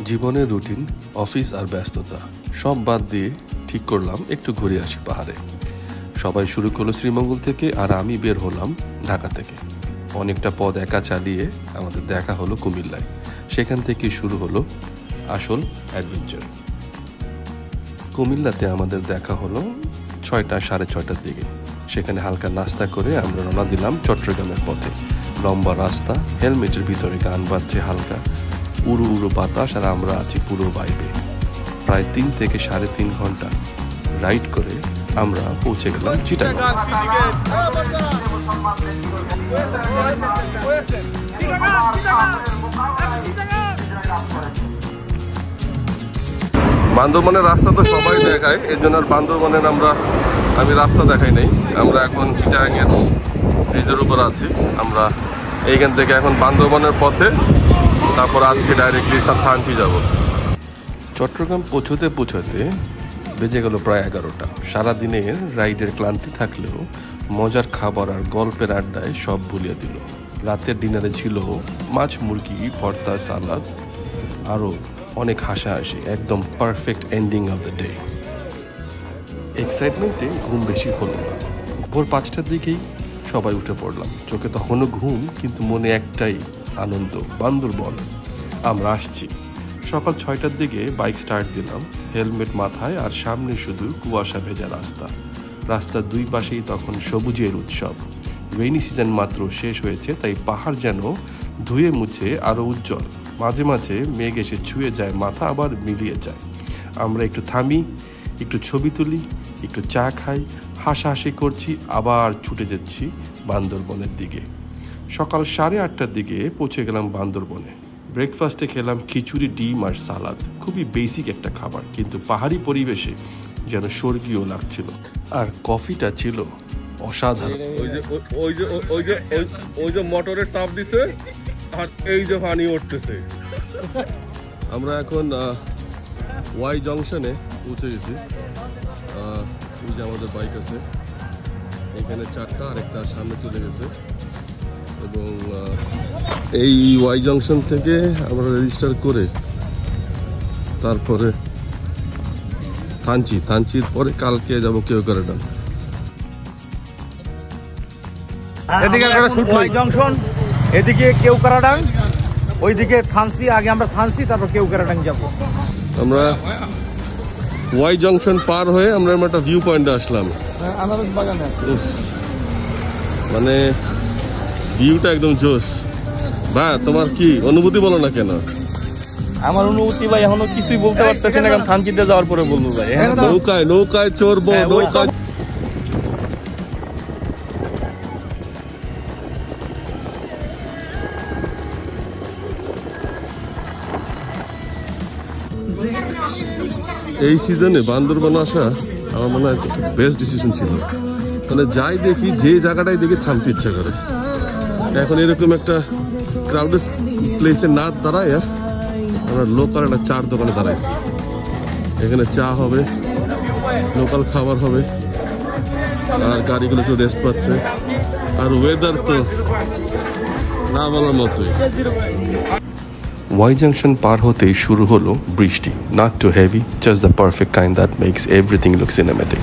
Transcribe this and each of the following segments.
জীবনের routine, office আর ব্যস্ততা সব বাদ দিয়ে ঠিক করলাম একটু ঘুরে আসি পাহাড়ে। সবাই শুরু করলো শ্রীমঙ্গল থেকে আর আমি বের হলাম ঢাকা থেকে। অনেকটা পথ একা চালিয়ে আমাদের দেখা হলো কুমিল্লায়। সেখান থেকে শুরু হলো আসল অ্যাডভেঞ্চার। কুমিল্লাতে আমাদের দেখা হলো 6টা সাড়ে 6টার দিকে। সেখানে হালকা নাস্তা করে আমরা রওনা দিলাম চট্টগ্রামের পথে। লম্বা রাস্তা, হেলমেটের ভিতরে গান বাজছে হালকা, উড়ু উড়ু বাতাস, আর আমরা আছি পুরো ভাইবে। প্রায় 3 থেকে 3.5 ঘন্টা রাইড করে আমরা পৌঁছে গেলাম চিটাগাং। বান্দরবনের রাস্তা তো সবাই দেখায়, এর জন্য আর বান্দরবনের আমি রাস্তা দেখাই নাই। আমরা এখন চিটাগাংয়ের ব্রিজের উপর আছি। আমরা এইখান থেকে এখন বান্দরবনের পথে, তারপর আজকে ডাইরেক্টলি থানচি যাব। চট্টগ্রাম পৌঁছতে বেজে গেল প্রায় 11টা। সারাদিনের রাইডের ক্লান্তি থাকলেও মজার খাবার আর গল্পের আড্ডায় সব ভুলিয়ে দিল। রাতের ডিনারে ছিল মাছ, মুরগি, ভর্তা, সালাদ, আরও অনেক হাসাহাসি। একদম perfect ending of the day. এক্সাইটমেন্টে ঘুম বেশি হলো না। ভোর 5টার দিকেই সবাই উঠে পড়লাম। চোখে তখনও ঘুম, কিন্তু মনে একটাই আনন্দ, বান্দরবন আমরা আসছি। সকাল 6টার দিকে বাইক স্টার্ট দিলাম, হেলমেট মাথায়, আর সামনে শুধু কুয়াশা ভেজা রাস্তা। রাস্তার দুই পাশেই তখন সবুজের উৎসব। রেইনি সিজন মাত্র শেষ হয়েছে, তাই পাহাড় যেন ধুয়ে মুছে আরও উজ্জ্বল। মাঝে মাঝে মেঘ এসে ছুঁয়ে যায় মাথা, আবার মিলিয়ে যায়। আমরা একটু থামি, একটু ছবি তুলি, একটু চা খাই, হাসাহাসি করছি, আবার ছুটে যাচ্ছি বান্দরবনের দিকে। সকাল 8:30টার দিকে পৌঁছে গেলাম বান্দরবনে। ব্রেকফাস্টে খেলাম খিচুড়ি, ডিম আর সালাদ। খুবই বেসিক একটা খাবার, কিন্তু পাহাড়ি পরিবেশে যেন স্বর্গীয় লাগছিল। আর কফিটা ছিল অসাধারণ। ওই যে মোটরের চাপ দিছে আর এই যে পানি উঠতেছে। আমরা এখন ওয়াই জংশনে পৌঁছে গেছি। ওই যে আমাদের বাইক আছে, এখানে 4টা, আরেকটা সামনে চলে গেছে। এবং এই ওয়াই জংশন থেকে আমরা রেজিস্টার করে তারপরে থানচির পরে কালকে যাব কেওক্রাডাং। এদিকে ওয়াই জংশন, এদিকে কেওক্রাডাং, ওইদিকে থানচি। আগে আমরা থানচি, তারপর কেওক্রাডাং যাব। আমরা ওয়াই জংশন পার হয়ে আমরা একটা ভিউ পয়েন্টে আসলাম। আনারস বাগানে মানে ভিউটা একদম জোশ। ভাই, তোমার কি অনুভূতি বলো না কেন? আমার অনুভূতি ভাই এখনো কিছুই বলতে পারতেছি না, কারণ থানচিতে যাওয়ার পরে বলবো ভাই। নৌকায় চড়বো, নৌকায়। এই সিজনে বান্দরবান আসা আমার মনে হয় বেস্ট ডিসিশন ছিল। মানে যাই দেখি, যে জায়গাটাই দেখি থামতে ইচ্ছা করে। এখন এরকম একটা ক্রাউডেড প্লেসে না দাঁড়ায় আমরা লোকাল একটা চার দোকানে দাঁড়াইছি। এখানে চা হবে, লোকাল খাবার হবে, আর গাড়িগুলো একটু রেস্ট পাচ্ছে। আর ওয়েদার তো না বলার মতোই। ওয়াই জংশন পার হতেই শুরু হলো বৃষ্টি। Not too heavy, just the perfect kind that makes everything look cinematic.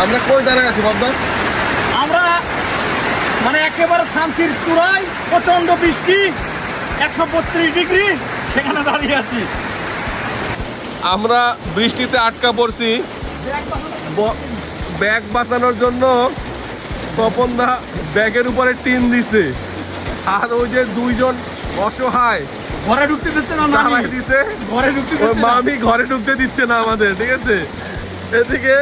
আমরা কই দাঁড়ায় আছি বাবা? আমরা মানে একেবারে থানচির চূড়ায়, প্রচন্ড বৃষ্টি, 132 ডিগ্রি, সেখানে দাঁড়িয়ে আছি। আমরা বৃষ্টিতে আটকা পড়ছি। ব্যাগ বাঁচানোর জন্য তপনদা ব্যাগের উপরে টিন দিছে, আর ওই যে দুইজন অসহায় ঘরে ঢুকতে দিচ্ছে না, দিছে ঘরে ঢুকতে মামি ঘরে ঢুকতে দিচ্ছে না আমাদের, ঠিক আছে? এদিকে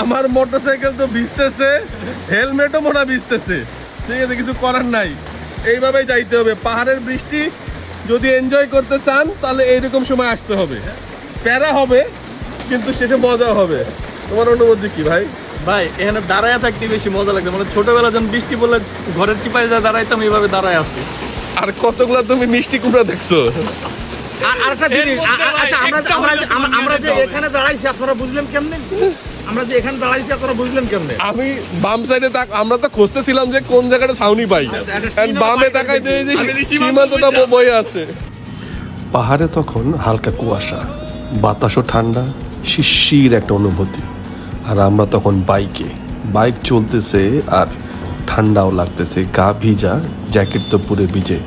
আমার মোটরসাইকেল তো ভিজতেছে, হেলমেটও মনে ভিজতেছে, ঠিক আছে? কিছু করার নাই, এইভাবেই যাইতে হবে। পাহাড়ের বৃষ্টি যদি এনজয় করতে চান তাহলে এইরকম সময় আসতে হবে। প্যারা হবে, কিন্তু শেষে মজা হবে। তোমার অনুভূতি কি ভাই? ভাই এখানে দাঁড়ায় থাকতে বেশি মজা লাগছে। মানে ছোটবেলা যখন বৃষ্টি পড়লে ঘরের চিপায় যা দাঁড়াইতাম, এইভাবে দাঁড়ায় আছি। আর কতগুলা তুমি মিষ্টি কুমড়া দেখছো? আরেকটা জিনিস, আচ্ছা আমরা যে এখানে দাঁড়াইছি আপনারা বুঝলেন কেমনে? আমরা যে এখানে দাঁড়াইছি আপনারা বুঝলেন কেমনে? আমি বাম সাইডে আমরা তো খুঁজতেছিলাম যে কোন জায়গাটা ছাউনি পাই, বামে তাকাই যে সীমান্তটা বয়ে আছে। পাহাড়ে তখন হালকা কুয়াশা, বাতাসও ঠান্ডা, শিশির একটা অনুভূতি। আর আমরা তখন বাইক চলতেছে আর ঠান্ডাও লাগতেছে, গা ভিজা, জ্যাকেট তো পুরো ভিজে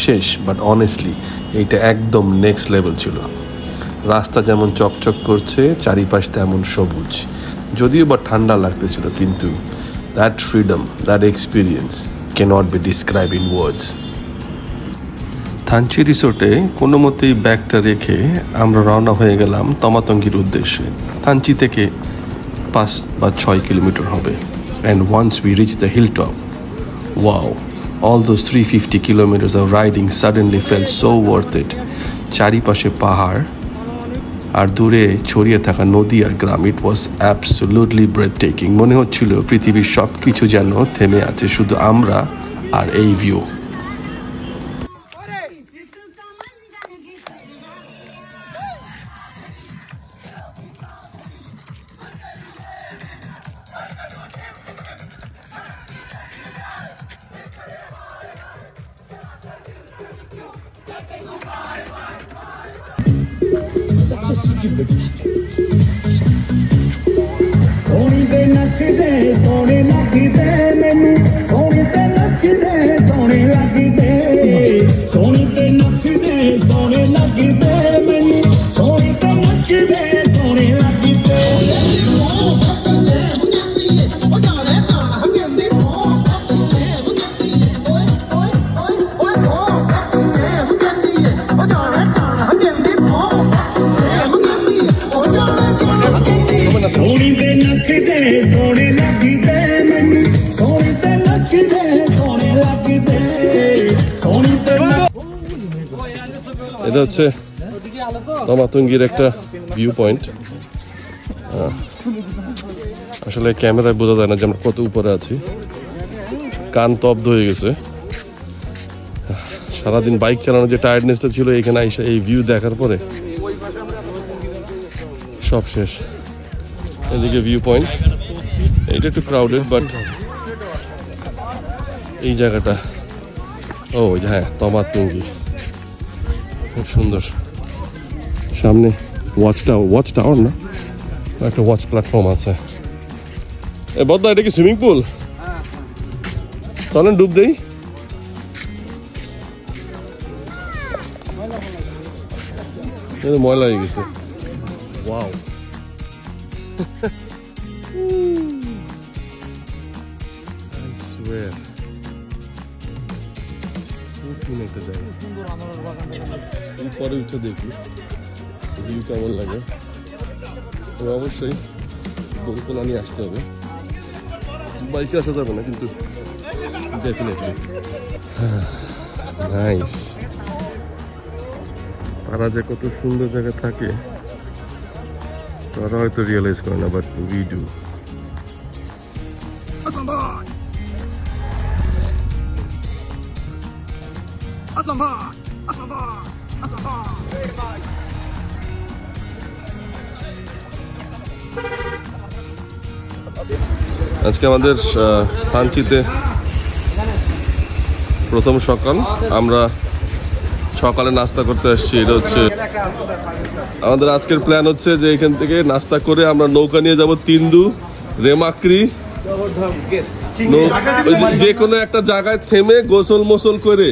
শেষ। বাট অনেস্টলি এইটা একদম নেক্সট লেভেল ছিল। রাস্তা যেমন চকচক করছে, চারিপাশ তেমন সবুজ, যদিও বা ঠান্ডা লাগতেছিল, কিন্তু that freedom, that experience can't be describe in words. Thanchi রিসোর্টে কোনো মতেই ব্যাগটা রেখে আমরা রওনা হয়ে গেলাম তমাতঙ্গির উদ্দেশ্যে। থানচি থেকে 5 বা 6 কিলোমিটার হবে। And once we reach the hill top, wow, all those 350 kilometers of riding suddenly felt so worth it. চারিপাশে পাহাড় আর দূরে ছড়িয়ে থাকা নদী আর গ্রাম, ইট ওয়াজ অ্যাবসলিউটলি ব্রেথটেকিং। মনে হচ্ছিল পৃথিবীর সব কিছু যেন থেমে আছে, শুধু আমরা আর এই ভিউ। सोनी ते नचदे सोने लगदे मैनू, सोनी ते नचदे सोने लगदे, सोनी ते नचदे सोने लगदे मैनू, सोनी ते नचदे सोने लगदे। सोनी ते नचदे सोने लगदे मैनू, सोनी ते नचदे सोने लगदे, सोनी ते। এটা হচ্ছে তমাতঙ্গির একটা ভিউ পয়েন্ট। আসলে ক্যামেরায় বোঝা যায় না যে আমরা কত উপরে আছি, কান তব্দ হয়ে গেছে। সারাদিন বাইক চালানোর যে টায়ার্ডনেসটা ছিল, এখানে এসে এই ভিউ দেখার পরে সব শেষ। এদিকে ভিউ পয়েন্ট, এটা একটু ক্রাউডেড, বাট এই জায়গাটা, ও হ্যাঁ, তমাতঙ্গি খুব সুন্দর। সামনে ওয়াচ টাওয়ার না, একটা ওয়াচ প্ল্যাটফর্ম আছে। এ বদ্দা, এটা কি সুইমিং পুল? চলেন ডুব দেই। ময়লা হয়ে গেছে। ওয়াও, পরে উঠে দেখি ভিউ কেমন লাগে। তবে অবশ্যই বলকোলা নিয়ে আসতে হবে, বাইকে আসা যাবে না, কিন্তু ডেফিনেটলি নাইস। তারা যে কত সুন্দর জায়গা থাকে তারা হয়তো রিয়েলাইজ করে না, বাট উই ডু। আজকে আমাদের থানচিতে প্রথম সকাল। আমরা সকালে নাস্তা করতে আসছি। এটা হচ্ছে আমাদের আজকের প্ল্যান, হচ্ছে যে এখান থেকে নাস্তা করে আমরা নৌকা নিয়ে যাব তিন্দু, রেমাক্রি, যে কোনো একটা জায়গায় থেমে গোসল মোসল করে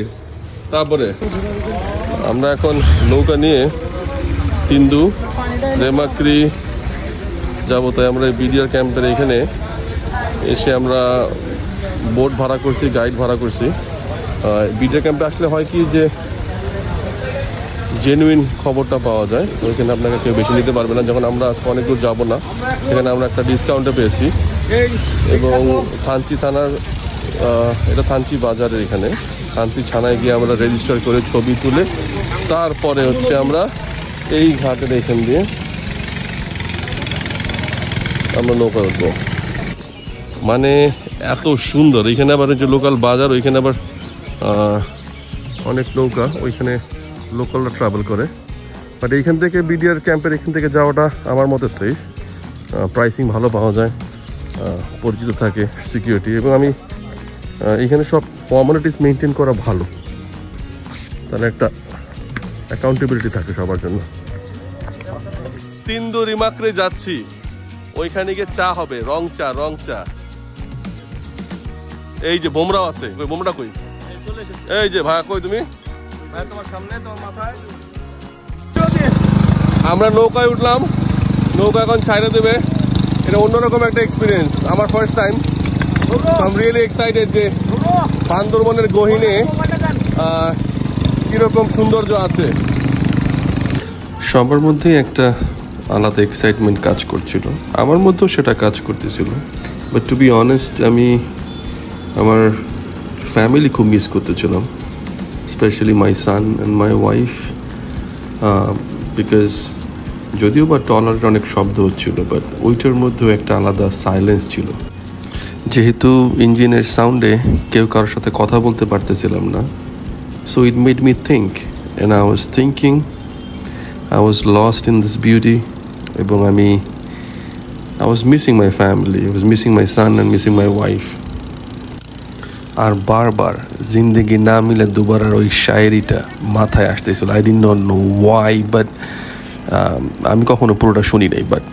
তারপরে আমরা এখন নৌকা নিয়ে তিন্দু, রেমাক্রি যাবো। তাই আমরা বিডিআর ক্যাম্পের এখানে এসে আমরা বোট ভাড়া করছি, গাইড ভাড়া করছি। বিডিআর ক্যাম্পে আসলে হয় কি যে জেনুইন খবরটা পাওয়া যায়, ওইখানে আপনাকে কেউ বেশি নিতে পারবে না। যখন আমরা আজকে অনেক দূর যাবো না, এখানে আমরা একটা ডিসকাউন্টে পেয়েছি। এবং থানচি থানার, এটা থানচি বাজারের এখানে, থানচি থানায় গিয়ে আমরা রেজিস্টার করে ছবি তুলে তারপরে হচ্ছে আমরা এই ঘাটের এখান দিয়ে আমরা নৌকা উঠবো। মানে এত সুন্দর এখানে। আবার যে লোকাল বাজার, ওইখানে আবার অনেক নৌকা, ওইখানে লোকালরা ট্রাভেল করে। বাট এইখান থেকে বিডিআর ক্যাম্পের এখান থেকে যাওয়াটা আমার মতে সেফ, প্রাইসিং ভালো পাওয়া যায়, পরিচিত থাকে, সিকিউরিটি, এবং আমি এইখানে সব ফর্মালিটিস মেনটেন করা ভালো, তাহলে একটা অ্যাকাউন্টেবিলিটি থাকে সবার জন্য। 3 রিমাকরে যাচ্ছি, ওইখানে গিয়ে চা হবে, রং চা। এই যে বোমরাও আছে, বোমরা কই? এই যে ভাই কই তুমি? আমরা নৌকায় উঠলাম, নৌকা এখন ছাইড়া দেবে, এটা অন্যরকম একটা এক্সপিরিয়েন্স, আমার first time. I am really excited যে বান্দরবনের গহীনে কিরকম সৌন্দর্য আছে। সবার মধ্যেই একটা আলাদা এক্সাইটমেন্ট কাজ করছিল, আমার মধ্যেও সেটা কাজ করতেছিল। বাট টু বি অনেস্ট, আমি আমার ফ্যামিলি খুব মিস করতেছিলাম, specially my son and my wife, because যদিও বা ট্রলারের অনেক শব্দ হচ্ছিল, বাট ওইটার মধ্যেও একটা আলাদা সাইলেন্স ছিল। যেহেতু ইঞ্জিনের সাউন্ডে কেউ কারোর সাথে কথা বলতে পারতেছিলাম না, so it made me think, and I was thinking, I was lost in this beauty, এবং I was missing my family, I was missing my son and missing my wife. আর বারবার জিন্দেগি না মিলে দুবারার ওই শায়েরিটা মাথায় আসতেছিল। I did not know why, but আমি কখনো পুরোটা শুনি নাই, বাট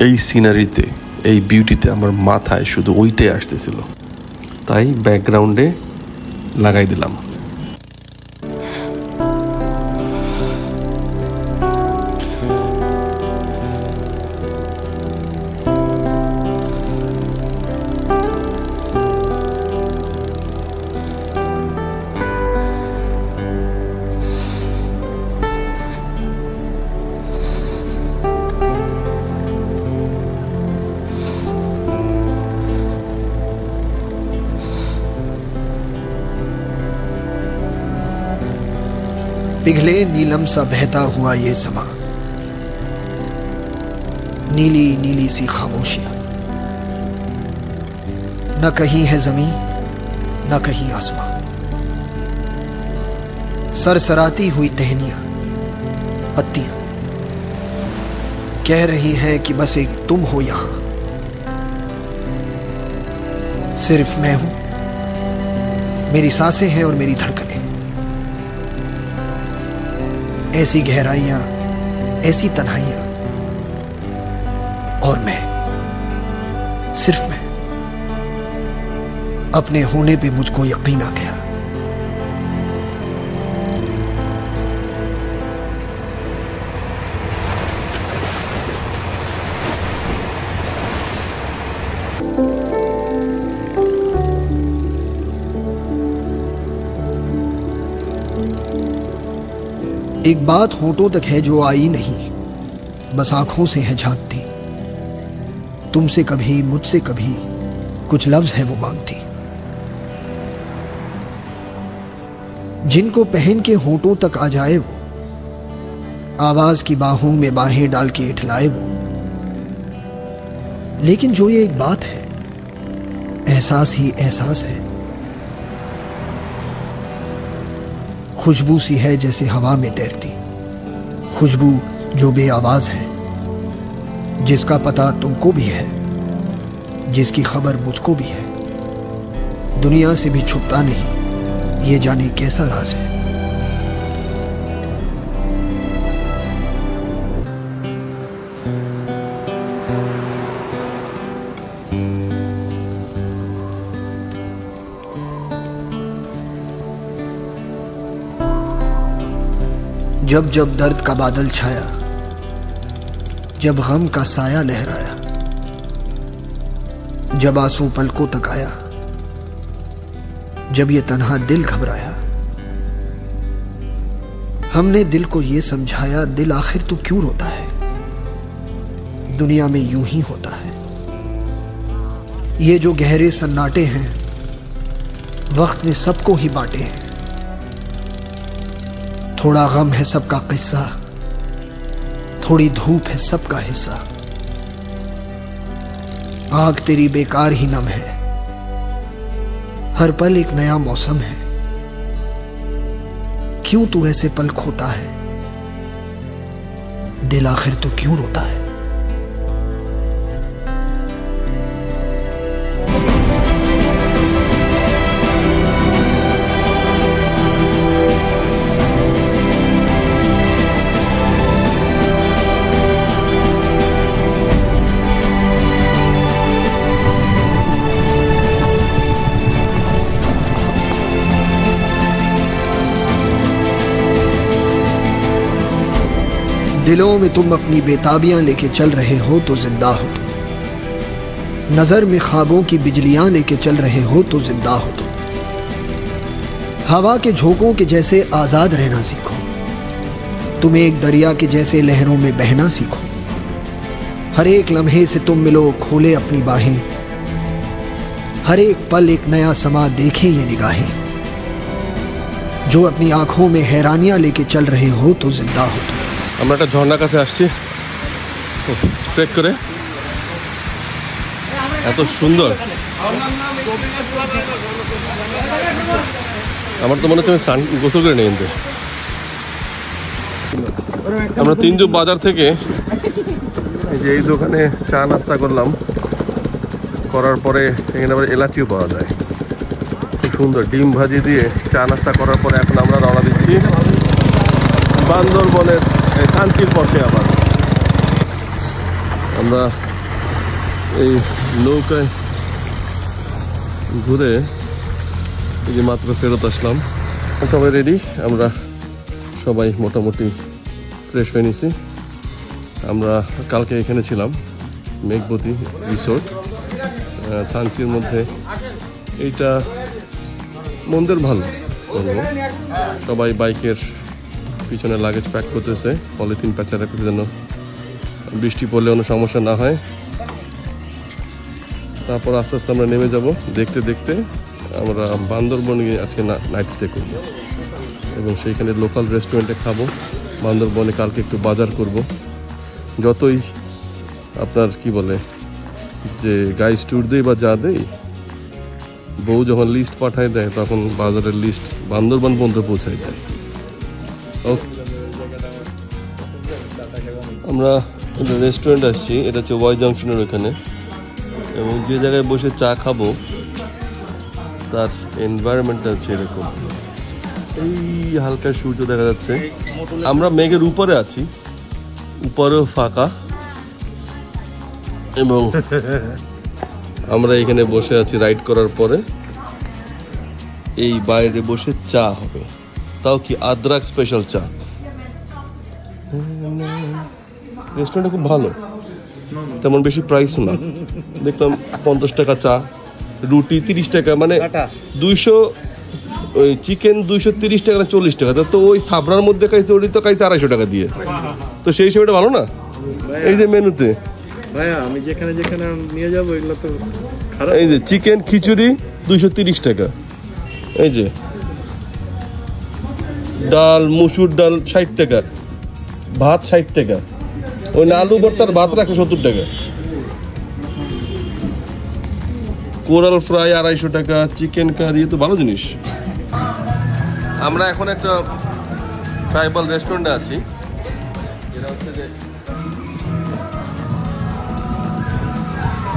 এই সিনারিতে, এই বিউটিতে আমার মাথায় শুধু ওইটাই আসতেছিল, তাই ব্যাকগ্রাউন্ডে লাগাই দিলাম। पिघले नीलम सा बहता हुआ ये समा, नीली नीली सी खामोशियां, न कहीं है जमीन न कहीं आसमां, सरसराती हुई टहनियां, पत्तियां कह रही हैं कि बस एक तुम हो यहां, सिर्फ मैं हूं, मेरी सांसें हैं और मेरी धड़कनें, ऐसी गहराइयां, ऐसी तन्हाइयां, और मैं, सिर्फ मैं। अपने होने पे मुझको यकीन आ गया। एक बात होठों तक है जो आई नहीं, बस आंखों से है झांकती, तुमसे कभी मुझसे कभी कुछ लफ्ज है वो मांगती, जिनको पहन के होठों तक आ जाए वो, आवाज की बाहों में बाहें डाल के इठलाए वो। लेकिन जो ये एक बात है, एहसास ही एहसास है, खुशबू सी है जैसे हवा में तैरती, खुशबू जो बेआवाज है, जिसका पता तुमको भी है, जिसकी खबर मुझको भी है, दुनिया से भी छुपता नहीं, ये जाने कैसा राज है। जब जब दर्द का बादल छाया, जब गम का साया लहराया, जब आंसू पलकों तक आया, जब ये तन्हा दिल घबराया, हमने दिल को ये समझाया, दिल आखिर तू क्यों रोता है, दुनिया में यूं ही होता है। ये जो गहरे सन्नाटे हैं, वक्त ने सबको ही बांटे हैं, थोड़ा गम है सबका किस्सा, थोड़ी धूप है सबका हिस्सा, आग तेरी बेकार ही नम है, हर पल एक नया मौसम है, क्यों तू ऐसे पल खोता है, दिल आखिर तो क्यों रोता है? दिलों में तुम अपनी बेताबियां लेके चल रहे हो तो जिंदा हो तुम। नजर में ख्वाबों की बिजलियां लेके चल रहे हो तो जिंदा हो तुम। हवा के झोंकों के जैसे आजाद रहना सीखो। तुम एक दरिया के जैसे लहरों में बहना सीखो। हर एक लम्हे से तुम मिलो, खोले अपनी बाहें। हर एक पल एक नया समा देखे ये निगाहें। जो अपनी आंखों में हैरानियां लेके चल रहे हो तो जिंदा हो तुम। আমরা একটা ঝর্ণার কাছে আসছি ট্রেক করে, এত সুন্দর। আমার তো মনে হচ্ছে আমি গোসল করে নিই। কিন্তু আমরা তিনজু বাজার থেকে এই যে এই দোকানে চা নাস্তা করলাম, করার পরে এখানে আবার এলাচিও পাওয়া যায়, খুব সুন্দর। ডিম ভাজি দিয়ে চা নাস্তা করার পরে এখন আমরা রওনা দিচ্ছি বান্দরবনের থানচির পথে। আবার আমরা এই নৌকায় ঘুরে এই যে মাত্র ফেরত আসলাম। সবাই রেডি, আমরা সবাই মোটামুটি ফ্রেশ হয়ে নিছি। আমরা কালকে এখানে ছিলাম মেঘবতী রিসোর্ট থানচির মধ্যে। এইটা মন্দির ভালো বলবো। সবাই বাইকের পিছনে লাগেজ প্যাক করতেছে, পলিথিন প্যাঁচা রাখতে যেন বৃষ্টি পড়লে কোনো সমস্যা না হয়। তারপর আস্তে আস্তে আমরা নেমে যাব। দেখতে দেখতে আমরা বান্দরবনে গিয়ে আজকে নাইট স্টে করব এবং সেইখানে লোকাল রেস্টুরেন্টে খাবো। বান্দরবনে কালকে একটু বাজার করব। যতই আপনার কি বলে যে গাইড ট্যুর দেই বা যা দেই, বউ যখন লিস্ট পাঠায় দেয় তখন বাজারের লিস্ট বান্দরবন পর্যন্ত পৌঁছায় দেয়। আমরা রেস্টুরেন্ট আসছি, এটা হচ্ছে ওয়াই জংশনের ওখানে, এবং যে জায়গায় বসে চা খাবো তার এনভায়রনমেন্টটা হচ্ছে এরকম। এই হালকা সূর্য দেখা যাচ্ছে। আমরা মেঘের উপরে আছি, উপরেও ফাঁকা, এবং আমরা এখানে বসে আছি রাইড করার পরে। এই বাইরে বসে চা হবে, তাও কি আদ্রাক স্পেশাল চা। রেস্টুরেন্টটা খুব ভালো, তেমন বেশি প্রাইস না। দেখলাম 50 টাকা চা, রুটি 30 টাকা, মানে 200 ওই চিকেন 230 টাকা না 40 টাকা। তো ওই সাবরার মধ্যে খাইছে, ওটি তো খাইছে 250 টাকা দিয়ে। তো সেই হিসেবে ভালো না। এই যে মেনুতে ভাইয়া আমি যেখানে যেখানে নিয়ে যাবো এগুলো তো খারাপ। এই যে চিকেন খিচুড়ি 230 টাকা, এই যে ডাল মুসুর ডাল 60 টাকা, ভাত 60 টাকা, ওই আলু ভর্তার ভাত রাখছে 70 টাকা, কোরাল ফ্রাই 250 টাকা, চিকেন কারি। তো ভালো জিনিস। আমরা এখন একটা ট্রাইবাল রেস্টুরেন্টে আছি,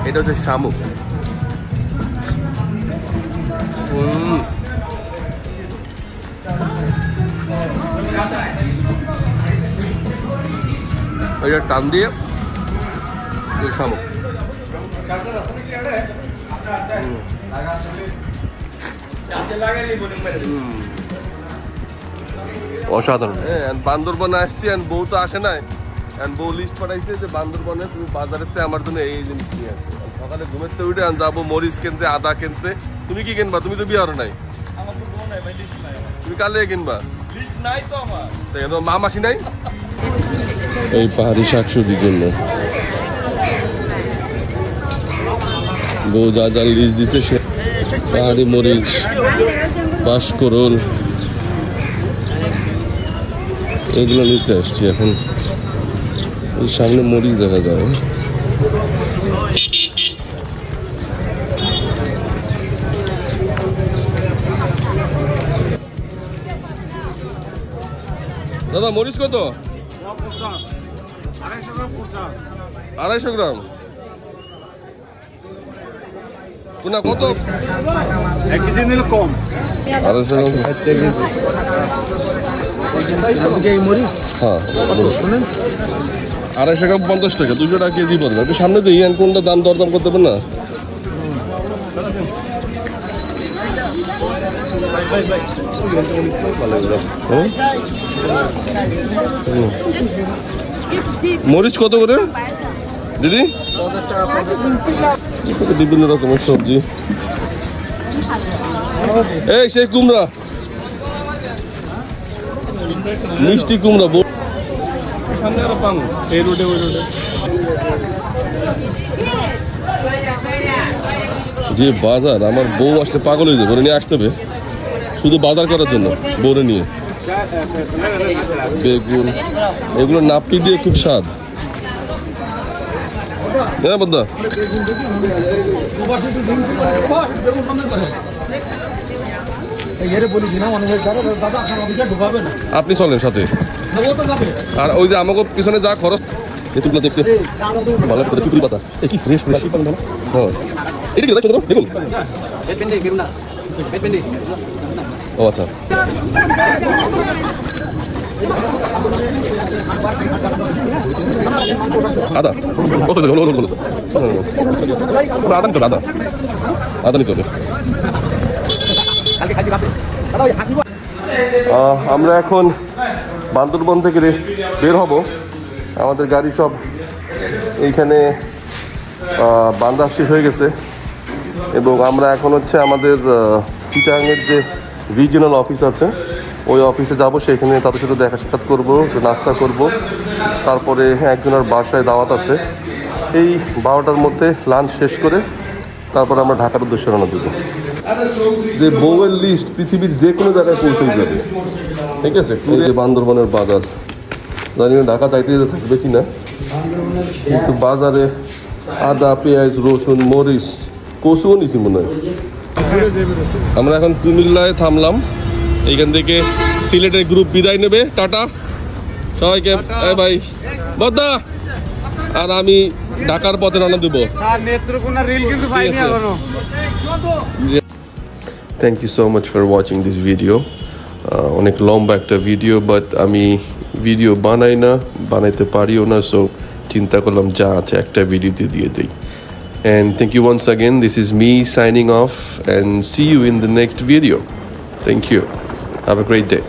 এটা হচ্ছে শামুক। এটা টান দিয়ে শামুক অসাধারণ। বান্দরবনে আসছি, বউ তো আসে নাই, বউ লিস্ট পাঠাইছে যে বান্দরবনে তুমি বাজারের আমার জন্য এই জিনিস নিয়ে আসবে। সকালে ঘুমের থেকে উঠে যাবো মরিচ কিনতে, আদা কিনতে। তুমি কি কিনবা? তুমি তো বিয়ে নাই, তুমি কালে কিনবা? মা মাসি নাই। এই পাহাড়ি শাকসবজির জন্য বউ যা যা লিস্ট দিছে, সে পাহাড়ি মরিচ, বাঁশকরল, এগুলো নিতে আসছি। এখন সামনে মরিচ দেখা যায়। দাদা মরিচ কত? 250 গ্রাম কোনা কত 1 কেজি নিলে কম 250 গ্রাম এই মরিচ হ্যাঁ 250 গ্রাম 50 টাকা 200 টাকা কেজি পড়বে একটু সামনে দিয়ে ইয়ান কোনটা দাম দরদাম করতে পারেন না মরিচ কত করে দিদি বিভিন্ন রকমের সবজি এই সেই কুমড়া মিষ্টি কুমড়া এই রোডে ওই রোডে যে বাজার আমার বউ আসলে পাগল হয়ে যাবে নিয়ে আসতে হবে শুধু বাজার করার জন্য বউরে নিয়ে বেগুন এগুলো নাপি দিয়ে খুব স্বাদ হ্যাঁ বদ্দা আপনি চলেন সাথে আর ওই যে আমাকে পিছনে যা খরচ এগুলো দেখতে ভালো চুপুরি পাতা কি ফ্রেশ ফ্রেশ হ্যাঁ এটা কি দেখুন দেখুন ও আচ্ছা আদা কত হলো হলো হলো আদা নিতে হবে আদা নিতে হবে আমরা এখন বান্দরবন থেকে বের হব আমাদের গাড়ি সব এইখানে বান্দা শেষ হয়ে গেছে এবং আমরা এখন হচ্ছে আমাদের চিটাগাংয়ের যে রিজিওনাল অফিস আছে ওই অফিসে যাব সেখানে তাদের সাথে দেখা সাক্ষাৎ করবো নাস্তা করব তারপরে একজনের বাসায় দাওয়াত আছে এই 12টার মধ্যে লাঞ্চ শেষ করে তারপরে আমরা ঢাকার উদ্দেশ্যে রওনা দেবো যে বউয়ের লিস্ট পৃথিবীর যে কোনো জায়গায় পৌঁছে যাবে ঠিক আছে বান্দরবনের বাজার জানি না ঢাকা চাইতে থাকবে কিনা কিন্তু বাজারে আদা পেঁয়াজ রসুন মরিচ কচুও নিছি মনে হয় আমরা এখন কুমিল্লায় থামলাম এইখান থেকে সিলেটের গ্রুপ বিদায় নেবে টাটা সবাইকে ভাই বদ্দা আর আমি ঢাকার পথে রওনা দেবো thank you so much for watching this video অনেক লম্বা একটা ভিডিও বাট আমি ভিডিও বানাই না বানাইতে পারিও না সো চিন্তা করলাম যা আছে একটা ভিডিওতে দিয়ে দিই and thank you once again. This is me signing off and see you in the next video. Thank you. Have a great day.